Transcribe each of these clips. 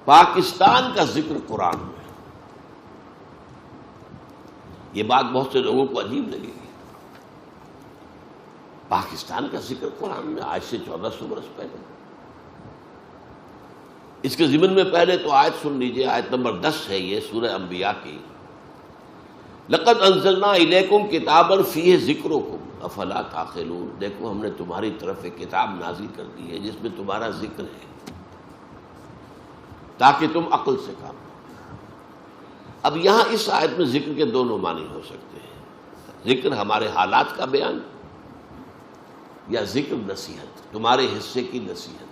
پاکستان کا ذکر قرآن میں. یہ بات بہت سے لوگوں کو عجیب لگے گی. پاکستان کا ذکر قرآن میں آج سے 1400 برس پہلے. اس کے ضمن میں پہلے تو آیت سن لیجئے، آیت نمبر 10 ہے یہ سورہ انبیاء کی. لقد انزلنا الیکم کتابا فیہ ذکرکم افلا تعقلون. دیکھو ہم نے تمہاری طرف ایک کتاب نازل کر دی ہے جس میں تمہارا ذکر ہے تاکہ تم عقل سے کام کرو. اب یہاں اس آیت میں ذکر کے دونوں معنی ہو سکتے ہیں. ذکر ہمارے حالات کا بیان یا ذکر نصیحت، تمہارے حصے کی نصیحت.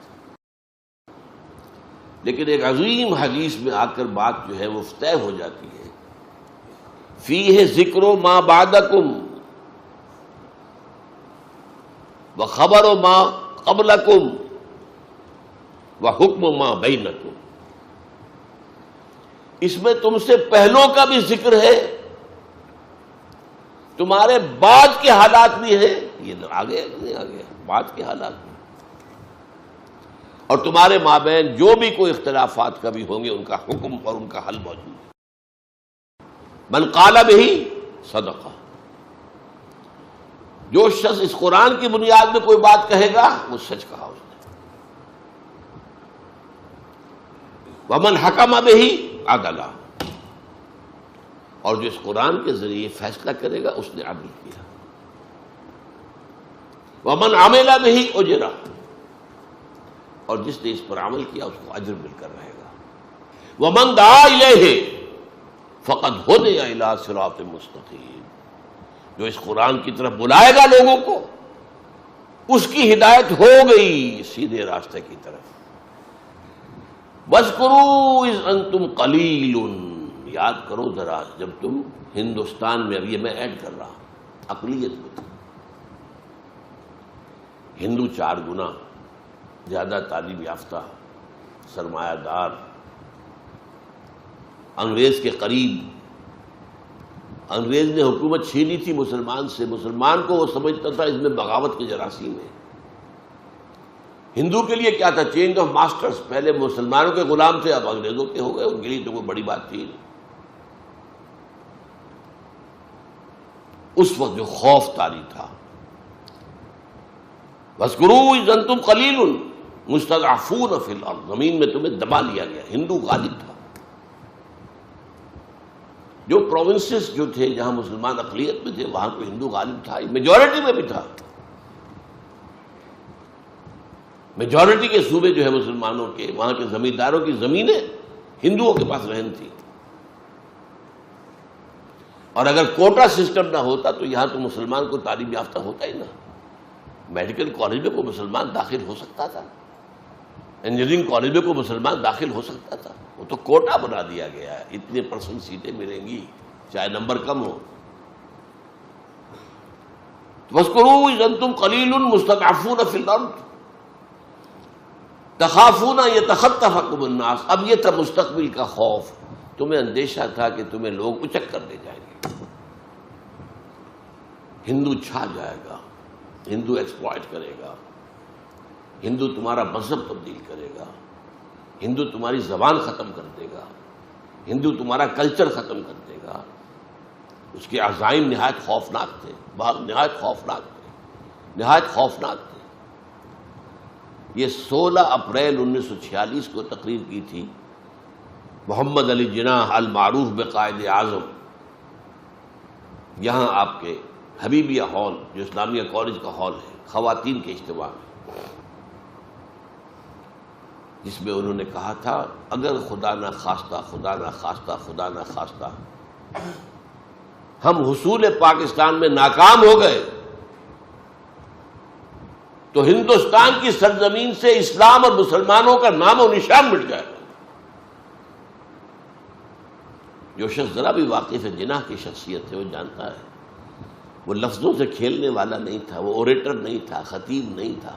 لیکن ایک عظیم حدیث میں آ کر بات جو ہے وہ طے ہو جاتی ہے. فیہ ذکر ما بعدکم وخبر ما قبلکم وحکم ما بینکم. اس میں تم سے پہلوں کا بھی ذکر ہے، تمہارے بعد کے حالات بھی ہیں. یہ آگے بعد کے حالات بھی، اور تمہارے مابین جو بھی کوئی اختلافات کبھی ہوں گے ان کا حکم اور ان کا حل موجود ہے. من قال بہ صدقہ. جو شخص اس قرآن کی بنیاد میں کوئی بات کہے گا وہ سچ کہا اس نے. ومن حکم بہ عدل. اور جو اس قرآن کے ذریعے فیصلہ کرے گا اس نے عدل کیا. ومن عمل بہ اجر. اور جس نے اس پر عمل کیا اس کو اجر مل کر رہے گا. ومن دعا الیہ فقد ہدی الی صراط مستقیم. جو اس قرآن کی طرف بلائے گا لوگوں کو اس کی ہدایت ہو گئی سیدھے راستے کی طرف. وَاذْكُرُوا إِذْ أَنْتُمْ قَلِيلٌ. یاد کرو ذرا جب تم ہندوستان میں، اب یہ میں ایڈ کر رہا ہوں، اقلیت میں تھے. ہندو 4 گنا زیادہ تعلیم یافتہ، سرمایہ دار، انگریز کے قریب. انگریز نے حکومت چھینی تھی مسلمان سے. مسلمان کو وہ سمجھتا تھا اس میں بغاوت کے جراثیم ہے. ہندو کے لیے کیا تھا؟ Change of masters. پہلے مسلمانوں کے غلام تھے اب انگریزوں کے ہو گئے. ان کے لیے تو کوئی بڑی بات تھی. اس وقت جو خوف طاری تھا. وَاذْكُرُوا إِذْ أَنْتُمْ قَلِيلٌ مُسْتَضْعَفُونَ فِي الْأَرْضِ. زمین میں تمہیں دبا لیا گیا. ہندو غالب تھا. جو پروونسز جو تھے جہاں مسلمان اقلیت میں تھے وہاں کو ہندو غالب تھا. میجورٹی میں بھی تھا. میجورٹی کے صوبے جو ہے مسلمانوں کے، وہاں کے زمینداروں کی زمینیں ہندوؤں کے پاس رہن تھی. اور اگر کوٹا سسٹم نہ ہوتا تو یہاں تو مسلمان کو تعلیم یافتہ ہوتا ہی نہ. میڈیکل کالج میں کوئی مسلمان داخل ہو سکتا تھا، انجینئرنگ کالج میں کوئی مسلمان داخل ہو سکتا تھا. وہ تو کوٹا بنا دیا گیا ہے، اتنے % سیٹیں ملیں گی چاہے نمبر کم ہو. وَاذْكُرُوا إِذْ أَنْتُمْ قَلِيلٌ مُسْتَضْعَفُونَ فِي الْأَرْضِ تَخَافُونَ يَتَخَطَّفَكُمُ النَّاسُ. اب یہ تھا مستقبل کا خوف. تمہیں اندیشہ تھا کہ تمہیں لوگ اچک کر لے جائیں گے. ہندو چھا جائے گا، ہندو ایکسپلائٹ کرے گا، ہندو تمہارا مذہب تبدیل کرے گا، ہندو تمہاری زبان ختم کر دے گا، ہندو تمہارا کلچر ختم کر دے گا. اس کے عزائم نہایت خوفناک تھے، نہایت خوفناک تھے، نہایت خوفناک تھے. یہ 16 اپریل 1946 کو تقریر کی تھی محمد علی جناح المعروف بقائد اعظم. یہاں آپ کے حبیبیہ ہال جو اسلامیہ کالج کا ہال ہے، خواتین کے اجتماع میں، جس میں انہوں نے کہا تھا اگر خدا نہ خواستہ ہم حصول پاکستان میں ناکام ہو گئے تو ہندوستان کی سرزمین سے اسلام اور مسلمانوں کا نام و نشان مٹ جائے گا. جو شخص ذرا بھی واقف ہے جناح کی شخصیت ہے وہ جانتا ہے وہ لفظوں سے کھیلنے والا نہیں تھا. وہ اوریٹر نہیں تھا، خطیب نہیں تھا،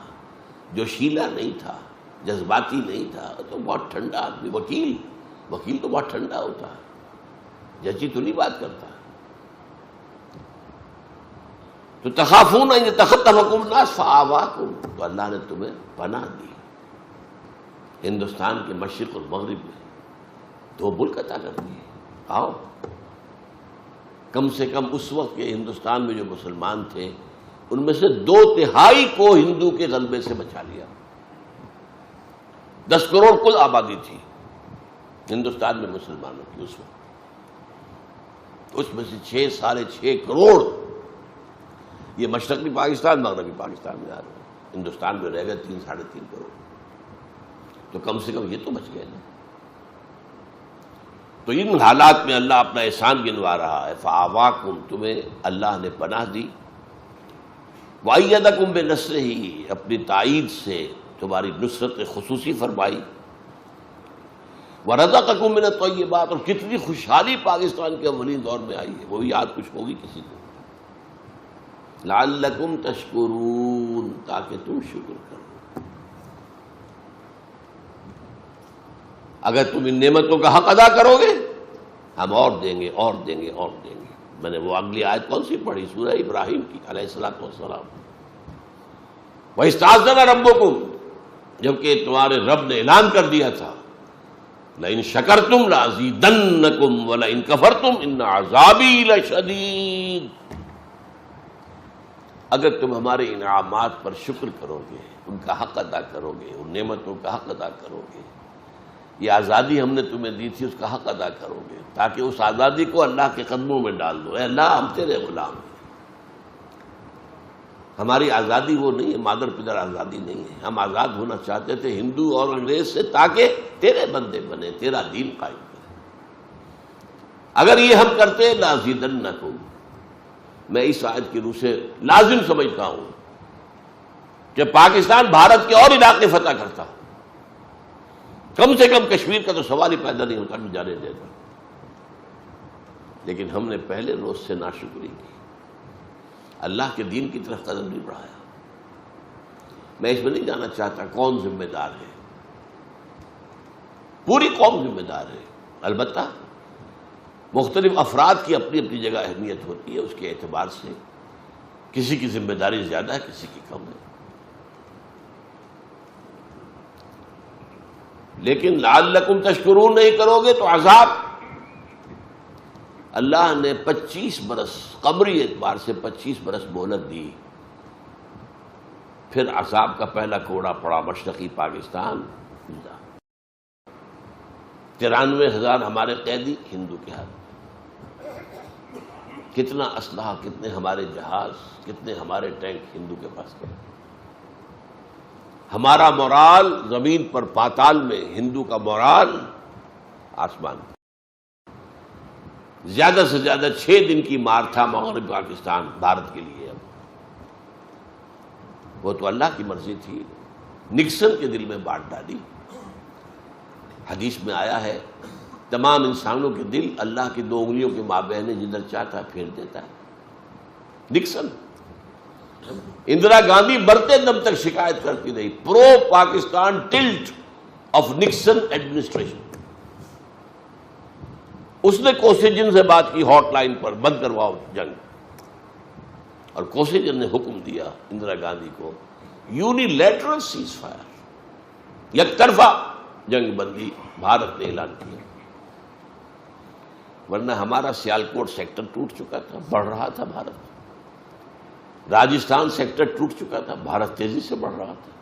جوشیلا نہیں تھا، جذباتی نہیں تھا. تو بہت ٹھنڈا آدمی. وکیل تو بہت ٹھنڈا ہوتا ہے، ججی تو نہیں بات کرتا. تو تخافون ان یتخطفکم الناس فآواکم. تو اللہ نے تمہیں پناہ دی ہندوستان کے مشرق اور مغرب میں. تو ملک عطا کر دیے. آؤ. کم سے کم اس وقت کے ہندوستان میں جو مسلمان تھے ان میں سے 2/3 کو ہندو کے غلبے سے بچا لیا. 10 کروڑ کل آبادی تھی ہندوستان میں مسلمانوں کی اس وقت. اس میں سے 6.5 کروڑ یہ مشرقی پاکستان مغربی پاکستان میں آ رہے ہیں. ہندوستان میں رہ گئے 3-3.5 کروڑ. تو کم سے کم یہ تو بچ گئے نا. تو ان حالات میں اللہ اپنا احسان گنوا رہا ہے. فآواکم، تمہیں اللہ نے پناہ دی. وَأَيَّدَكُمْ بِنَصْرِهِ، اپنی تائید سے تمہاری نصرت خصوصی فرمائی. وَرَزَقَكُم مِّنَ الطَّيِّبَاتِ، اور کتنی خوشحالی پاکستان کے اولین دور میں آئی ہے، وہ بھی یاد کچھ ہوگی کسی کو. لَعَلَّكُمْ تَشْكُرُونَ، تاکہ تم شکر کرو. اگر تم ان نعمتوں کا حق ادا کرو گے ہم اور دیں گے اور دیں گے اور دیں گے. میں نے وہ اگلی آیت کون سی پڑھی؟ سورہ ابراہیم کی علیہ الصلوۃ والسلام. وَإِسْتَأْذَنَ رَبُّكُمْ، جبکہ تمہارے رب نے اعلان کر دیا تھا لَإِن شَكَرْتُمْ لَأَزِيدَنَّكُمْ وَلَئِن كَفَرْتُمْ إِنَّ عَذَابِي لَشَدِيدٌ. اگر تم ہمارے انعامات پر شکر کرو گے، ان کا حق ادا کرو گے، ان نعمتوں کا حق ادا کرو گے، یہ آزادی ہم نے تمہیں دی تھی اس کا حق ادا کرو گے، تاکہ اس آزادی کو اللہ کے قدموں میں ڈال دو. اے اللہ ہم تیرے غلام ہیں. ہماری آزادی وہ نہیں ہے، مادر پدر آزادی نہیں ہے. ہم آزاد ہونا چاہتے تھے ہندو اور انگریز سے، تاکہ تیرے بندے بنے، تیرا دین قائم کرے. اگر یہ ہم کرتے لازیدنکم، میں اس آیت کی روح سے لازم سمجھتا ہوں کہ پاکستان بھارت کے اور علاقے فتح کرتا. کم سے کم کشمیر کا تو سوال ہی پیدا نہیں ہوتا کہ جانے دیتا. لیکن ہم نے پہلے روز سے ناشکری کی، اللہ کے دین کی طرف قدم نہیں بڑھایا. میں اس میں نہیں جانا چاہتا کون ذمہ دار ہے، پوری قوم ذمہ دار ہے. البتہ مختلف افراد کی اپنی اپنی جگہ اہمیت ہوتی ہے، اس کے اعتبار سے کسی کی ذمہ داری زیادہ ہے، کسی کی کم ہے. لیکن لعلکم تشکرون نہیں کرو گے تو عذاب. اللہ نے 25 برس قمری اعتبار سے 25 برس مہلت دی. پھر عذاب کا پہلا کوڑا پڑا مشرقی پاکستان. 93,000 ہمارے قیدی ہندو کے ہاتھ. کتنا اسلحہ، کتنے ہمارے جہاز، کتنے ہمارے ٹینک ہندو کے پاس گئے. ہمارا مورال زمین پر پاتال میں، ہندو کا مورال آسمان. زیادہ سے زیادہ 6 دن کی مار تھا مغرب پاکستان بھارت کے لیے. وہ تو اللہ کی مرضی تھی. نکسن کے دل میں بانٹ ڈالی. حدیث میں آیا ہے تمام انسانوں کے دل اللہ کی 2 انگلیوں کے مابین جدھر چاہتا پھیر دیتا ہے. نکسن. اندرا گاندھی مرتے دم تک شکایت کرتی رہی، pro Pakistan tilt of Nixon administration. اس نے کوسیجن سے بات کی ہاٹ لائن پر، بند کرواؤ جنگ. اور کوسیجن نے حکم دیا اندرا گاندھی کو، یونیلیٹرل سیز فائر، یک طرفہ جنگ بندی بھارت نے اعلان کیا. ورنہ ہمارا سیالکوٹ سیکٹر ٹوٹ چکا تھا، بڑھ رہا تھا بھارت. راجستھان سیکٹر ٹوٹ چکا تھا، بھارت تیزی سے بڑھ رہا تھا.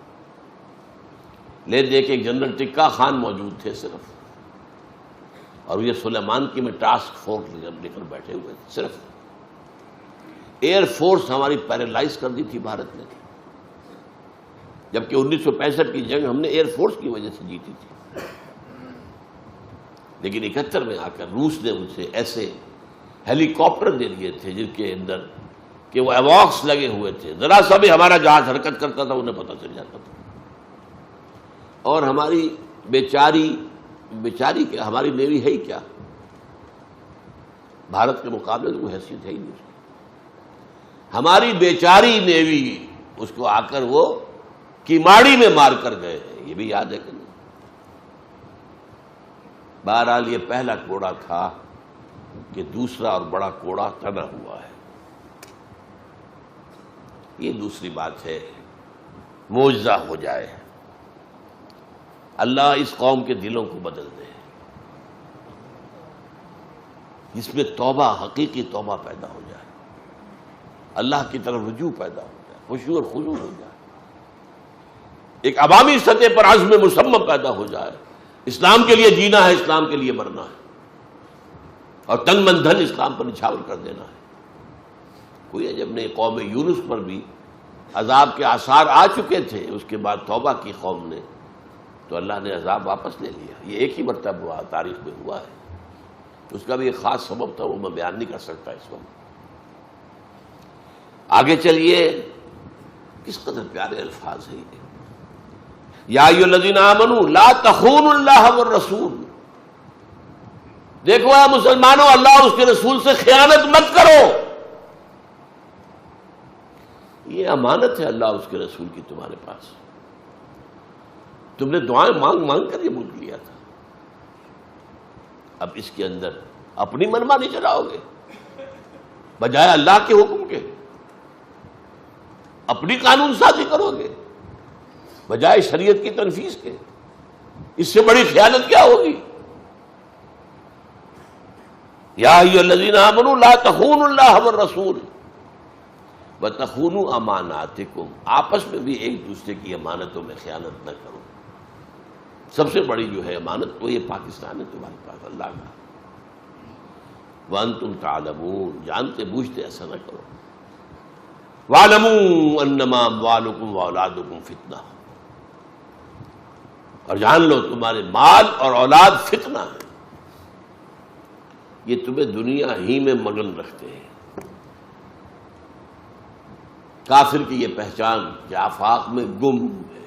لے دے کے جنرل ٹکا خان موجود تھے صرف، اور یہ سلیمان کی میں ٹاسک فورس لے کر بیٹھے ہوئے تھے. صرف ایئر فورس ہماری پیرالائز کر دی تھی بھارت نے، جبکہ 1965 کی جنگ ہم نے ایئر فورس کی وجہ سے جیتی تھی. لیکن 71 میں آ کر روس نے ان سے ایسے ہیلی کاپٹر دے دیے تھے جن کے اندر کہ وہ ایواکس لگے ہوئے تھے، ذرا سا بھی ہمارا جہاز حرکت کرتا تھا انہیں پتہ چل جاتا تھا. اور ہماری بیچاری کیا، ہماری نیوی ہے ہی کیا، بھارت کے مقابلے میں کوئی حیثیت ہے ہی نہیں. ہماری بیچاری نیوی، اس کو آ کر وہ کیماڑی میں مار کر گئے ہیں، یہ بھی یاد ہے کہ نہیں. بہرحال یہ پہلا کوڑا تھا کہ دوسرا اور بڑا کوڑا تنا ہوا ہے. یہ دوسری بات ہے، معجزہ ہو جائے، اللہ اس قوم کے دلوں کو بدل دے. جس میں توبہ، حقیقی توبہ پیدا ہو جائے، اللہ کی طرف رجوع پیدا ہو جائے، خشوع اور خضوع ہو جائے، ایک عوامی سطح پر عزم مصمم پیدا ہو جائے، اسلام کے لیے جینا ہے، اسلام کے لیے مرنا ہے، اور تن من دھن اسلام پر نچھاور کر دینا ہے۔ کوئی عجب نہیں، قوم یونس پر بھی عذاب کے آثار آ چکے تھے، اس کے بعد توبہ کی قوم نے، تو اللہ نے عذاب واپس لے لیا۔ یہ ایک ہی مرتبہ ہوا، تاریخ میں ہوا ہے، اس کا بھی ایک خاص سبب تھا، وہ میں بیان نہیں کر سکتا اس وقت۔ آگے چلیے، کس قدر پیارے الفاظ ہیں یہ، یا ایھا الذین آمنوا لا تخونوا اللہ والرسول، دیکھو اے مسلمانوں، اللہ اور اس کے رسول سے خیانت مت کرو، یہ امانت ہے اللہ اور اس کے رسول کی تمہارے پاس۔ تم نے دعائیں مانگ مانگ کر یہ ملک لیا تھا، اب اس کے اندر اپنی منمانی چلاؤ گے بجائے اللہ کے حکم کے، اپنی قانون سازی کرو گے بجائے شریعت کی تنفیذ کے، اس سے بڑی خیانت کیا ہوگی؟ یا ایھا الذین آمنوا لا تخونوا اللہ والرسول وتخونوا اماناتکم، آپس میں بھی ایک دوسرے کی امانتوں میں خیانت نہ کرو۔ سب سے بڑی جو ہے امانت وہ یہ پاکستان ہے تمہارے پاس اللہ کا، وانتم تعلمون، جانتے بوجھتے ایسا نہ کرو۔ واعلموا انما اموالکم واولادکم فتنہ، اور جان لو تمہارے مال اور اولاد فتنہ ہے، یہ تمہیں دنیا ہی میں مگن رکھتے ہیں۔ کافر کی یہ پہچان کہ آفاق میں گم ہے،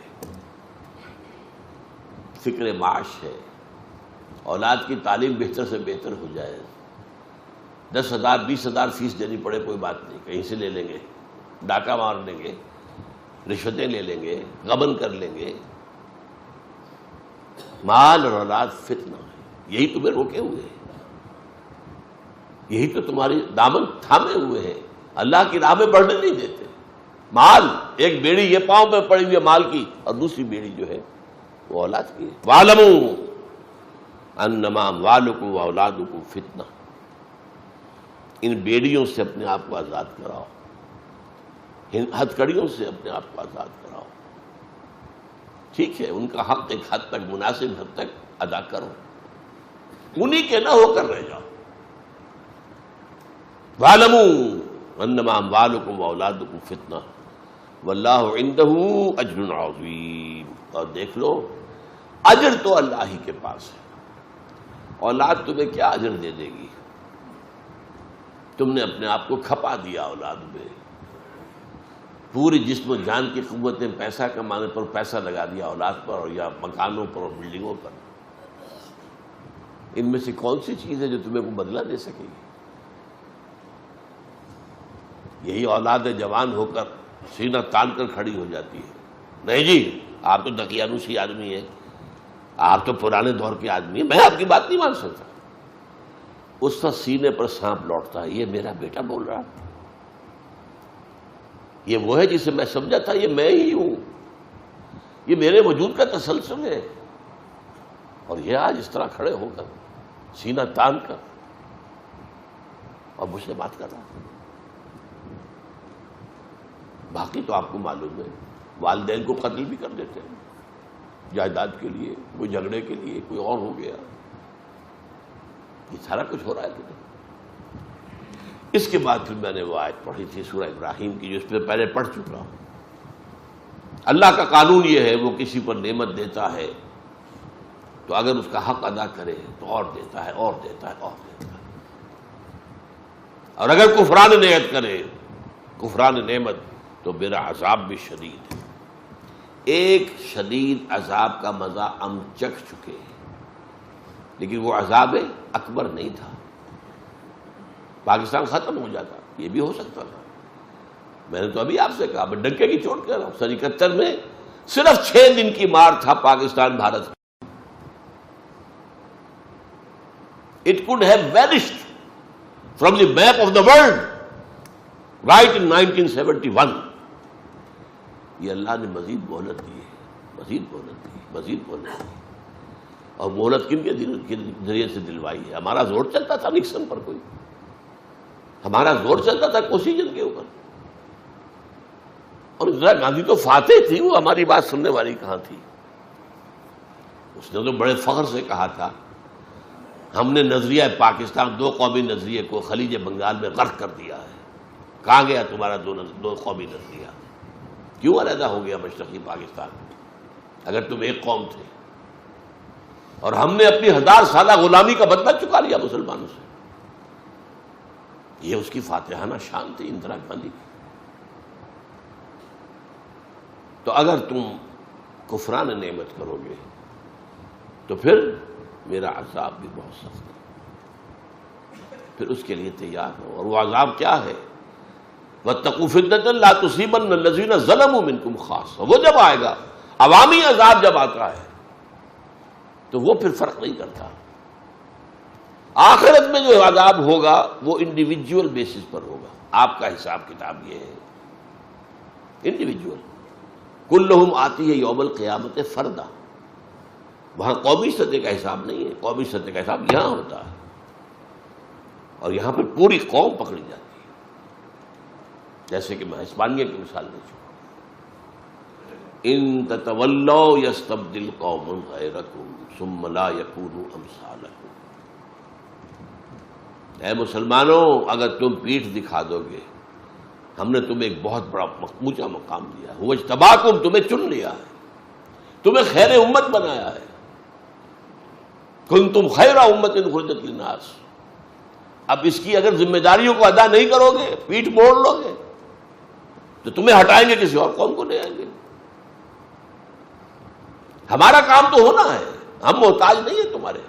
فکر معاش ہے، اولاد کی تعلیم بہتر سے بہتر ہو جائے، 10,000 20,000 فیس دینی پڑے کوئی بات نہیں، کہیں سے لے لیں گے، ڈاکہ مار لیں گے، رشوتیں لے لیں گے، غبن کر لیں گے۔ مال اور اولاد فتنہ ہے، یہی تمہیں روکے ہوئے ہیں، یہی تو تمہاری دامن تھامے ہوئے ہیں، اللہ کی راہ میں بڑھنے نہیں دیتے۔ مال، ایک بیڑی یہ پاؤں پہ پڑی ہوئی ہے مال کی، اور دوسری بیڑی جو ہے وہ اولاد کی ہے۔ وَاعْلَمُوا أَنَّمَا أَمْوَالُكُمْ وَأَوْلَادُكُمْ فِتْنَةٌ، ان بیڑیوں سے اپنے آپ کو آزاد کراؤ، ہتھ کڑیوں سے اپنے آپ کو آزاد کراؤ۔ ٹھیک ہے، ان کا حق ایک حد تک، مناسب حد تک ادا کرو، انہی کے نہ ہو کر رہ جاؤ۔ وَاعْلَمُوا أَنَّمَا أَمْوَالُكُمْ وَأَوْلَادُكُمْ فِتْنَةٌ وَاللَّهُ عِندَهُ أَجْرٌ عَظِيمٌ، اور دیکھ لو اجر تو اللہ ہی کے پاس ہے، اولاد تمہیں کیا اجر دے دے گی؟ تم نے اپنے آپ کو کھپا دیا اولاد میں، پوری جسم و جان کی قوتیں پیسہ کمانے پر پیسہ لگا دیا اولاد پر، اور یا مکانوں پر اور بلڈنگوں پر۔ ان میں سے کون سی چیز ہے جو تمہیں کو بدلہ دے سکے گی؟ یہی اولاد جوان ہو کر سینہ تان کر کھڑی ہو جاتی ہے، نہیں جی آپ تو دقیانوسی آدمی ہیں، آپ تو پرانے دور کے آدمی ہیں، میں آپ کی بات نہیں مان سکتا۔ اس وقت سینے پر سانپ لوٹتا ہے، یہ میرا بیٹا بول رہا، یہ وہ ہے جسے میں سمجھا تھا یہ میں ہی ہوں، یہ میرے وجود کا تسلسل ہے، اور یہ آج اس طرح کھڑے ہو کر سینہ تان کر اور مجھ سے بات کر رہا ہے۔ باقی تو آپ کو معلوم ہے، والدین کو قتل بھی کر دیتے ہیں جائیداد کے لیے، کوئی جھگڑے کے لیے، کوئی اور ہو گیا، یہ سارا کچھ ہو رہا ہے کہ اس کے بعد پھر میں نے وہ آیت پڑھی تھی سورہ ابراہیم کی، جو اس پہ پہلے پڑھ چکا ہوں۔ اللہ کا قانون یہ ہے، وہ کسی پر نعمت دیتا ہے تو اگر اس کا حق ادا کرے تو اور دیتا ہے، اور دیتا ہے، اور دیتا ہے، اور اگر کفران نعمت کرے، کفران نعمت، تو میرا عذاب بھی شدید ہے۔ ایک شدید عذاب کا مزہ ہم چکھ چکے ہیں، لیکن وہ عذاب اکبر نہیں تھا، پاکستان ختم ہو جاتا، یہ بھی ہو سکتا تھا۔ میں نے تو ابھی آپ سے کہا، میں ڈنکے کی چوٹ کر رہا ہوں، 71 میں صرف 6 دن کی مار تھا پاکستان بھارت کی۔ It could have vanished from the map of the world right in 1971۔ یہ اللہ نے مزید مہلت دی ہے، مزید مہلت دی، مزید مہلت دی، اور مہلت کن کے ذریعے سے دلوائی ہے؟ ہمارا زور چلتا تھا نکسن پر، کوئی ہمارا زور چلتا تھا کوسیجن کے اوپر. اور اندرا گاندھی تو فاتح تھی، وہ ہماری بات سننے والی کہاں تھی؟ اس نے تو بڑے فخر سے کہا تھا ہم نے نظریہ پاکستان، دو قومی نظریے کو خلیج بنگال میں غرق کر دیا ہے. کہاں گیا تمہارا دو قومی نظریہ؟ کیوں علیحدہ ہو گیا مشرقی پاکستان اگر تم ایک قوم تھے؟ اور ہم نے اپنی 1000 سالہ غلامی کا بدلہ چکا لیا مسلمانوں سے. یہ اس کی فاتحانہ شان تھی اندرا گاندھی کی. تو اگر تم کفران نعمت کرو گے تو پھر میرا عذاب بھی بہت سخت ہے، پھر اس کے لیے تیار ہو. اور وہ عذاب کیا ہے؟ وَاتَّقُوا فِتْنَةً لَا تُصِيبَنَّ الَّذِينَ ظَلَمُوا مِنكُمْ خَاصَّةً. وہ جب آئے گا، عوامی عذاب جب آتا ہے تو وہ پھر فرق نہیں کرتا. آخرت میں جو عذاب ہوگا وہ انڈیویجول بیسس پر ہوگا. آپ کا حساب کتاب یہ ہے انڈیویجول. کلہم آتی ہے یوم القیامت فردا. وہاں قومی سطح کا حساب نہیں ہے، قومی سطح کا حساب یہاں ہوتا ہے، اور یہاں پہ پوری قوم پکڑی جاتی ہے. جیسے کہ میں اسپانیہ کی مثال دے چکا. ان تتولوا یستبدل قوم غیرکم ثم لا یکونوا امثالکم. اے مسلمانوں، اگر تم پیٹھ دکھا دو گے، ہم نے تمہیں ایک بہت بڑا اونچا مقام دیا ہے. واجتباکم، تمہیں چن لیا ہے، تمہیں خیر امت بنایا ہے. کنتم خیر امت اخرجت للناس. اب اس کی اگر ذمہ داریوں کو ادا نہیں کرو گے، پیٹھ موڑ لو گے، تو تمہیں ہٹائیں گے، کسی اور قوم کو لے آئیں گے. ہمارا کام تو ہونا ہے، ہم محتاج نہیں ہیں تمہارے.